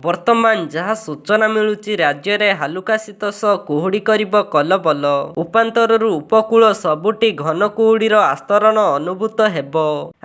ବର୍ତ୍ତମାନ ଯାହା ସୂଚନା ମିଳୁଛି ରାଜ୍ୟରେ ହାଲୁକା ଶୀତ ସହ କୁହୁଡ଼ି କରିବ କଲବଲ। ଉପାନ୍ତରରୁ ଉପକୂଳ ସବୁଠି ଘନ କୁହୁଡ଼ିର ଆସ୍ତରଣ ଅନୁଭୂତ ହେବ।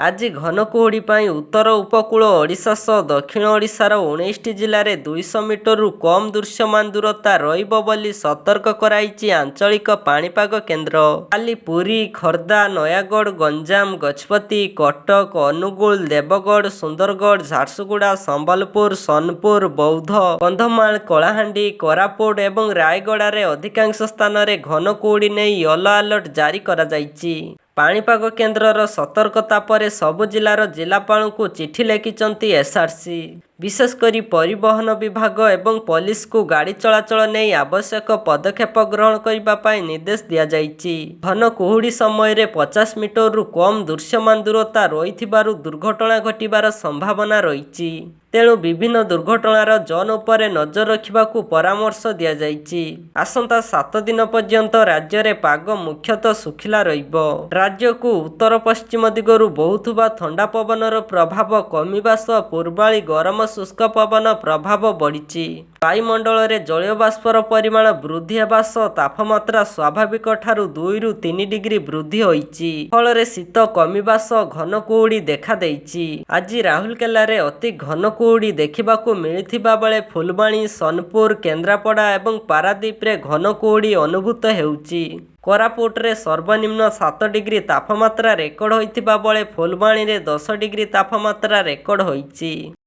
ଆଜି ଘନ କୁହୁଡ଼ି ପାଇଁ ଉତ୍ତର ଉପକୂଳ ଓଡ଼ିଶା ସହ ଦକ୍ଷିଣ ଓଡ଼ିଶାର 19ଟି ଜିଲ୍ଲାରେ 200 ମିଟରରୁ କମ୍ ଦୃଶ୍ୟମାନ ଦୂରତା ରହିବ ବୋଲି ସତର୍କ କରାଇଛି ଆଞ୍ଚଳିକ ପାଣିପାଗ କେନ୍ଦ୍ର। କାଲି ପୁରୀ, ଖୋର୍ଦ୍ଧା, ନୟାଗଡ଼, ଗଞ୍ଜାମ, ଗଜପତି, କଟକ, ଅନୁଗୁଳ, ଦେବଗଡ଼, ସୁନ୍ଦରଗଡ଼, ଝାରସୁଗୁଡ଼ା, ସମ୍ବଲପୁର, ସୋନପୁର, ବୌଦ୍ଧ, କନ୍ଧମାଳ, କଳାହାଣ୍ଡି, କୋରାପୁଟ ଏବଂ ରାୟଗଡ଼ାରେ ଅଧିକାଂଶ ସ୍ଥାନରେ ଘନ କୁହୁଡ଼ି ନେଇ ୟେଲୋ ଆଲର୍ଟ ଜାରି କରାଯାଇଛି। ପାଣିପାଗ କେନ୍ଦ୍ରର ସତର୍କତା ପରେ ସବୁ ଜିଲ୍ଲାର ଜିଲ୍ଲାପାଳଙ୍କୁ ଚିଠି ଲେଖିଛନ୍ତି ଏସ୍ଆର୍ସି। ବିଶେଷ କରି ପରିବହନ ବିଭାଗ ଏବଂ ପୋଲିସକୁ ଗାଡ଼ି ଚଳାଚଳ ନେଇ ଆବଶ୍ୟକ ପଦକ୍ଷେପ ଗ୍ରହଣ କରିବା ପାଇଁ ନିର୍ଦ୍ଦେଶ ଦିଆଯାଇଛି। ଘନ କୁହୁଡ଼ି ସମୟରେ 50 ମିଟରରୁ କମ୍ ଦୃଶ୍ୟମାନ ଦୂରତା ରହିଥିବାରୁ ଦୁର୍ଘଟଣା ଘଟିବାର ସମ୍ଭାବନା ରହିଛି। ତେଣୁ ବିଭିନ୍ନ ଦୁର୍ଘଟଣାର ଜୋନ୍ ଉପରେ ନଜର ରଖିବାକୁ ପରାମର୍ଶ ଦିଆଯାଇଛି। ଆସନ୍ତା 7 ଦିନ ପର୍ଯ୍ୟନ୍ତ ରାଜ୍ୟରେ ପାଗ ମୁଖ୍ୟତଃ ଶୁଖିଲା ରହିବ। ରାଜ୍ୟକୁ ଉତ୍ତର ପଶ୍ଚିମ ଦିଗରୁ ବହୁଥିବା ଥଣ୍ଡା ପବନର ପ୍ରଭାବ କମିବା ସହ ପୂର୍ବାଳି ଗରମ ଶୁଷ୍କ ପବନ ପ୍ରଭାବ ବଢ଼ିଛି। ବାୟୁମଣ୍ଡଳରେ ଜଳୀୟ ବାଷ୍ପର ପରିମାଣ ବୃଦ୍ଧି ହେବା ସହ ତାପମାତ୍ରା ସ୍ୱାଭାବିକ ଠାରୁ 2ରୁ 3 ଡିଗ୍ରୀ ବୃଦ୍ଧି ହୋଇଛି। ଫଳରେ ଶୀତ କମିବା ସହ ଘନ କୁହୁଡ଼ି ଦେଖାଦେଇଛି। ଆଜି ରାଉରକେଲାରେ ଅତି ଘନ କୁହୁଡ଼ି ଦେଖିବାକୁ ମିଳିଥିବା ବେଳେ ଫୁଲବାଣୀ, ସୋନପୁର, କେନ୍ଦ୍ରାପଡ଼ା ଏବଂ ପାରାଦୀପରେ ଘନ କୁହୁଡ଼ି ଅନୁଭୂତ ହେଉଛି। କୋରାପୁଟରେ ସର୍ବନିମ୍ନ 7 ଡିଗ୍ରୀ ତାପମାତ୍ରା ରେକର୍ଡ ହୋଇଥିବା ବେଳେ ଫୁଲବାଣୀରେ 10 ଡିଗ୍ରୀ ତାପମାତ୍ରା ରେକର୍ଡ ହୋଇଛି।